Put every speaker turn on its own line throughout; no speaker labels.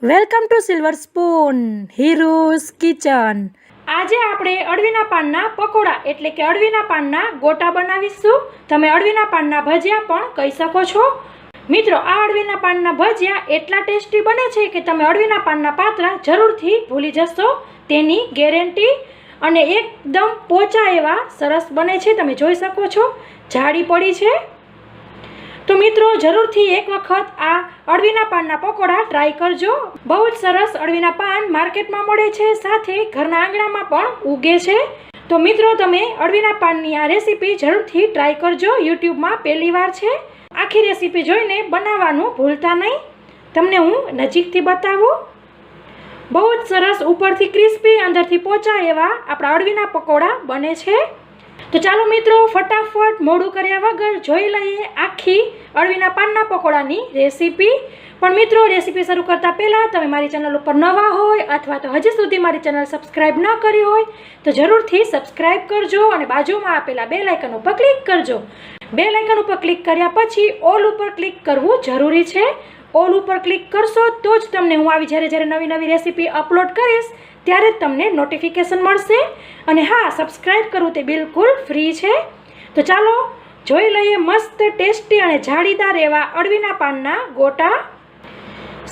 Welcome to silver spoon heroes kitchen. આજે આપણે અળવીના પાનના પકોડા એટલે કે અળવીના પાનના ગોટા બનાવીશું। તમે અળવીના પાનના ભજીયા પણ કહી શકો છો। મિત્રો, આ અળવીના પાનના ભજીયા એટલા ટેસ્ટી બને છે કે તમે અળવીના પાનના પાત્રા જરૂરથી ભૂલી જશો, તેની ગેરંટી। અને એકદમ પોચા એવા સરસ બને છે, તમે જોઈ શકો છો જાડી પડી છે। તો મિત્રો, જરૂરથી એક વખત આ અળવીના પાનના પકોડા ટ્રાય કરજો। બહુ જ સરસ અળવીના પાન માર્કેટમાં મળે છે, સાથે ઘરના આંગણામાં પણ ઉગે છે। તો મિત્રો, તમે અળવીના પાનની આ રેસીપી જરૂરથી ટ્રાય કરજો। યુટ્યુબમાં પહેલી વાર છે, આખી રેસીપી જોઈને બનાવવાનું ભૂલતા નહીં। તમને હું નજીકથી બતાવું। બહુ જ સરસ ઉપરથી ક્રિસ્પી, અંદરથી પોચા એવા આપણા અળવીના પકોડા બને છે। તો ચાલો મિત્રો, ફટાફટ મોડું કર્યા વગર જોઈ લઈએ આખી અળવીના પાનના પકોડાની રેસીપી। પણ મિત્રો, રેસીપી શરૂ કરતાં પહેલાં તમે મારી ચેનલ ઉપર નવા હોય અથવા તો હજી સુધી મારી ચેનલ સબસ્ક્રાઈબ ન કરી હોય તો જરૂરથી સબસ્ક્રાઈબ કરજો અને બાજુમાં આપેલા બેલ આઇકન ઉપર ક્લિક કરજો। બેલ આઇકન ઉપર ક્લિક કર્યા પછી ઓલ ઉપર ક્લિક કરવું જરૂરી છે। ઓલ ઉપર ક્લિક કરશો તો જ તમને હું આવી જ્યારે નવી રેસીપી અપલોડ કરીશ ત્યારે જ તમને નોટિફિકેશન મળશે। અને હા, સબસ્ક્રાઈબ કરવું તે બિલકુલ ફ્રી છે। તો ચાલો જોઈ લઈએ મસ્ત ટેસ્ટી અને જાળીદાર એવા અળવીના પાનના ગોટા।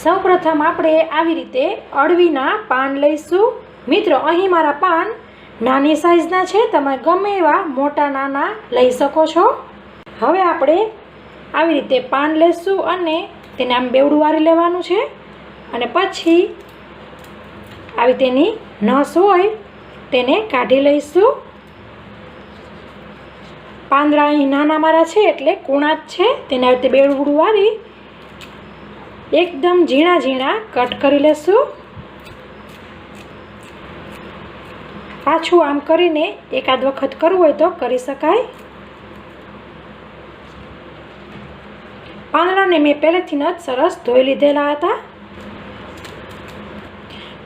સૌપ્રથમ આપણે આવી રીતે અળવીના પાન લઈશું। મિત્રો, અહીં મારા પાન નાની સાઈઝના છે, તમે ગમે એવા મોટા નાના લઈ શકો છો। હવે આપણે આવી રીતે પાન લઈશું અને તેને આમ બેવડું વારી લેવાનું છે અને પછી આવી તેની નસ હોય તેને કાઢી લઈશું। પાંદડા અહીં નાના મારા છે એટલે કૂણા જ છે, તેને આવી રીતે બેવડું વારી એકદમ ઝીણા ઝીણા કટ કરી લેશું। પાછું આમ કરીને એકાદ વખત કરવું હોય તો કરી શકાય। પાંદડાને મેં પહેલેથી જ સરસ ધોઈ લીધેલા હતા।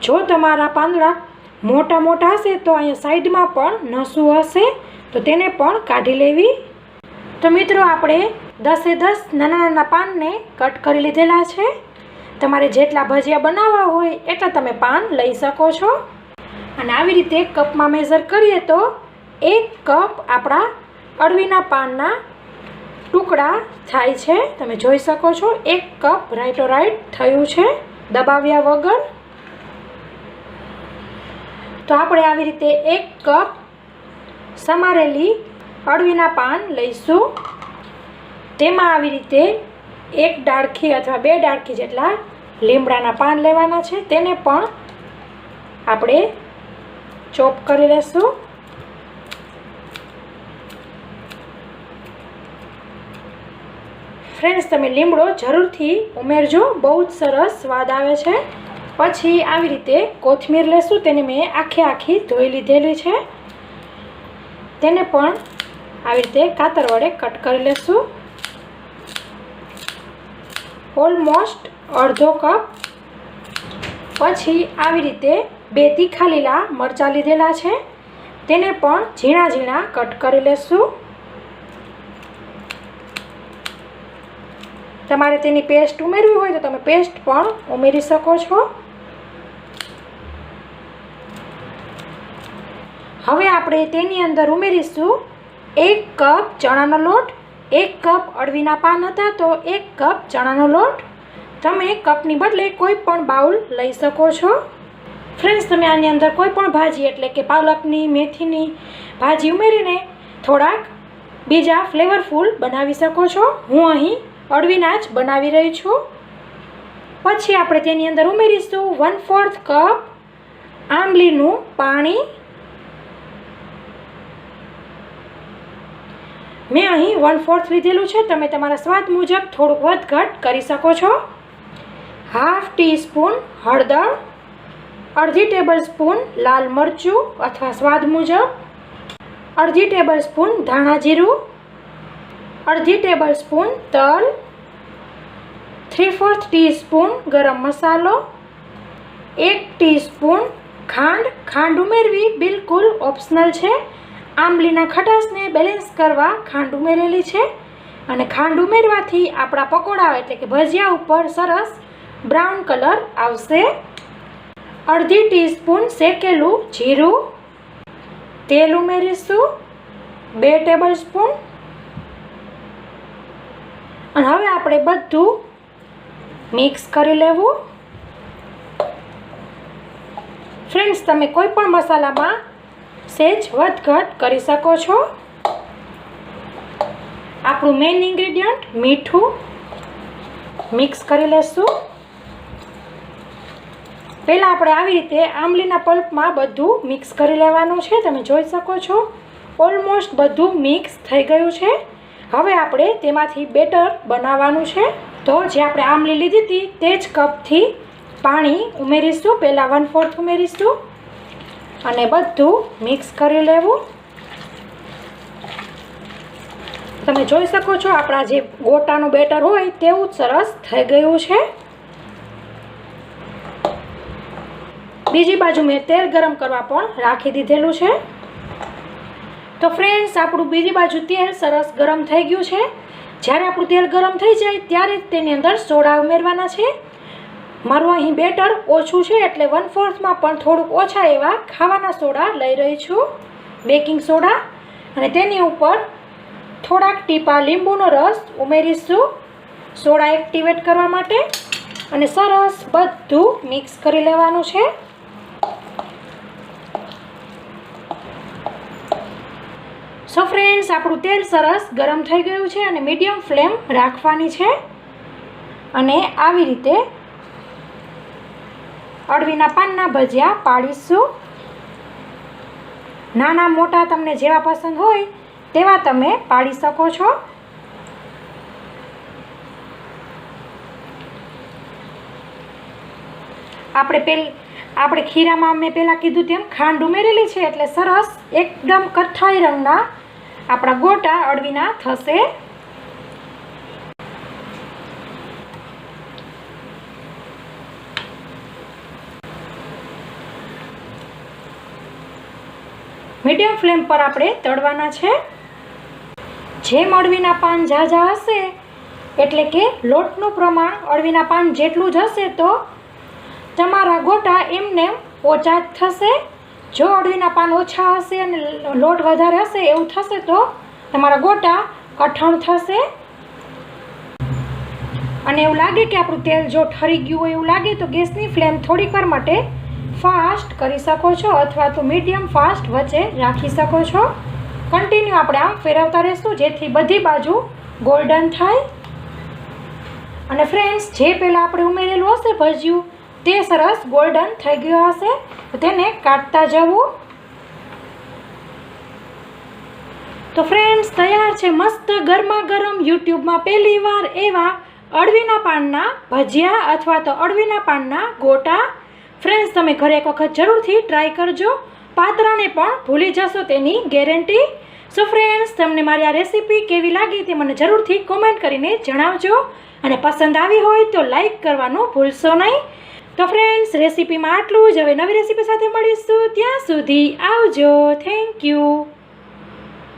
જો તમારા પાંદડા મોટા હશે તો અહીંયા સાઈડમાં પણ નસું હશે તો તેને પણ કાઢી લેવી। તો મિત્રો, આપણે 10 નાના પાનને કટ કરી લીધેલા છે। તમારે જેટલા ભજીયા બનાવવા હોય એટલા તમે પાન લઈ શકો છો। અને આવી રીતે કપમાં મેઝર કરીએ તો 1 કપ આપણા અળવીના પાનના ટુકડા થાય છે, તમે જોઈ શકો છો। 1 કપ રાઈટો રાઈટ થયું છે દબાવ્યા વગર। તો આપણે આવી રીતે 1 કપ સમારેલી અળવીના પાન લઈશું। તેમાં આવી રીતે 1 ડાળખી અથવા 2 ડાળખી જેટલા લીમડાના પાન લેવાના છે, તેને પણ આપણે ચોપ કરી લેશું। ફ્રેન્ડ્સ, તમે લીમડો જરૂરથી ઉમેરજો, બહુ જ સરસ સ્વાદ આવે છે। પછી આવી રીતે કોથમીર લેશું, તેને મેં આખી ધોઈ લીધેલી છે, તેને પણ આવી રીતે કાતર વડે કટ કરી લેશું। ઓલમોસ્ટ અડધો કપ। પછી આવી રીતે 2 તીખા લીલા મરચાં લીધેલા છે, તેને પણ ઝીણા ઝીણા કટ કરી લેશું। તમારે તેની પેસ્ટ ઉમેરવી હોય તો તમે પેસ્ટ પણ ઉમેરી શકો છો। હવે આપણે તેની અંદર ઉમેરીશું 1 કપ ચણાનો લોટ। 1 કપ અળવીના પાન હતા તો 1 કપ ચણાનો લોટ। તમે કપની બદલે કોઈ પણ બાઉલ લઈ શકો છો। ફ્રેન્ડ્સ, તમે આની અંદર કોઈ પણ ભાજી એટલે કે પાલકની, મેથીની ભાજી ઉમેરીને થોડાક બીજા ફ્લેવરફુલ બનાવી શકો છો। હું અહીં અળવીના જ બનાવી રહી છું। પછી આપણે તેની અંદર ઉમેરીશું 1/4 કપ આંબલીનું પાણી। મેં અહીં 1/4 લીધેલું છે, તમે તમારા સ્વાદ મુજબ થોડુંક વધઘટ કરી શકો છો। ½ ટીસ્પૂન હળદર, અડધી ટેબલ સ્પૂન લાલ મરચું અથવા સ્વાદ મુજબ, અડધી ટેબલ સ્પૂન ધાણા જીરું, અડધી ટેબલ સ્પૂન તલ, 3/4 ટીસ્પૂન ગરમ મસાલો, 1 ટીસ્પૂન ખાંડ। ખાંડ ઉમેરવી બિલકુલ ઓપ્શનલ છે, આંબલીના ખટાશને બેલેન્સ કરવા ખાંડ ઉમેરેલી છે। અને ખાંડ ઉમેરવાથી આપણા પકોડા એટલે કે ભજીયા ઉપર સરસ બ્રાઉન કલર આવશે. અડધી ટીસ્પૂન શેકેલું જીરું, તેલ ઉમેરીશું 2 ટેબલ સ્પૂન. અને હવે આપણે બધું મિક્સ કરી લેવું. ફ્રેન્ડ્સ, તમે કોઈ પણ મસાલામાં સહેજ વધઘટ કરી શકો છો. આપણું મેઇન ઇન્ગ્રેડિયન્ટ મીઠું મિક્સ કરી લેશું. પહેલાં આપણે આવી રીતે આંબલીના પલ્પમાં બધું મિક્સ કરી લેવાનું છે. તમે જોઈ શકો છો ઓલમોસ્ટ બધું મિક્સ થઈ ગયું છે. હવે આપણે તેમાંથી બેટર બનાવવાનું છે. તો જે આપણે આંબલી લીધી હતી તે જ કપથી પાણી ઉમેરીશું. પહેલાં 1/4 ઉમેરીશું અને બધું મિક્સ કરી લેવું. તમે જોઈ શકો છો આપણા જે ગોટાનું બેટર હોય તેવું જ સરસ થઈ ગયું છે. બીજી બાજુ મેં તેલ ગરમ કરવા પણ રાખી દીધેલું છે. તો ફ્રેન્ડ્સ, આપણું બીજી બાજુ તેલ સરસ ગરમ થઈ ગયું છે. જ્યારે આપણું તેલ ગરમ થઈ જાય ત્યારે તેની અંદર સોડા ઉમેરવાના છે. મારું અહીં બેટર ઓછું છે એટલે 1/4માં પણ થોડુંક ઓછા એવા ખાવાના સોડા લઈ રહી છું, બેકિંગ સોડા. અને તેની ઉપર થોડાક ટીપા લીંબુનો રસ ઉમેરીશું સોડા એક્ટિવેટ કરવા માટે. અને સરસ બધું મિક્સ કરી લેવાનું છે. સો ફ્રેન્ડ્સ, આપણું તેલ સરસ ગરમ થઈ ગયું છે અને મીડિયમ ફ્લેમ રાખવાની છે. અને આવી રીતે અળવીના પાનના ભજીયા પાડીશું. નાના મોટા તમને જેવા પસંદ હોય તેવા તમે પાડી શકો છો. આપણે ખીરામાં મેં પહેલાં કીધું તેમ ખાંડ ઉમેરેલી છે એટલે સરસ એકદમ કથ્થાઈ રંગના આપણા ગોટા અળવીના થશે. મીડિયમ ફ્લેમ પર આપણે તળવાના છે. જેમ અળવીના પાન ઝાઝા હશે એટલે કે લોટનું પ્રમાણ અળવીના પાન જેટલું જ હશે તો તમારા ગોટા એમને ઓછા જ થશે. જો અળવીના પાન ઓછા હશે અને લોટ વધારે હશે એવું થશે તો તમારા ગોટા કઠણ થશે. અને એવું લાગે કે આપણું તેલ જો ઠરી ગયું હોય એવું લાગે તો ગેસની ફ્લેમ થોડીક વાર માટે ફાસ્ટ કરી શકો છો અથવા તો મીડિયમ ફાસ્ટ વચ્ચે રાખી શકો છો. કન્ટિન્યુ આપણે આમ ફેરવતા રહીશું જેથી બધી બાજુ ગોલ્ડન થાય. અને ફ્રેન્ડ્સ, જે પહેલાં આપણે ઉમેરેલું હશે ભજીયું તે સરસ ગોલ્ડન થઈ ગયું હશે તો તેને કાઢતા જવું. તો ફ્રેન્ડ્સ, તૈયાર છે મસ્ત ગરમા ગરમ યુટ્યુબમાં પહેલી વાર એવા અળવીના પાનના ભજીયા અથવા તો અળવીના પાનના ગોટા. ફ્રેન્ડ્સ, તમે ઘરે એક વખત જરૂરથી ટ્રાય કરજો. પાતરાને પણ ભૂલી જશો તેની ગેરંટી. સો ફ્રેન્ડ્સ, તમને મારી આ રેસીપી કેવી લાગી તે મને જરૂરથી કોમેન્ટ કરીને જણાવજો. અને પસંદ આવી હોય તો લાઈક કરવાનું ભૂલશો નહીં. તો ફ્રેન્ડ્સ, રેસીપીમાં આટલું જ. હવે નવી રેસીપી સાથે મળીશું. ત્યાં સુધી આવજો. Thank you.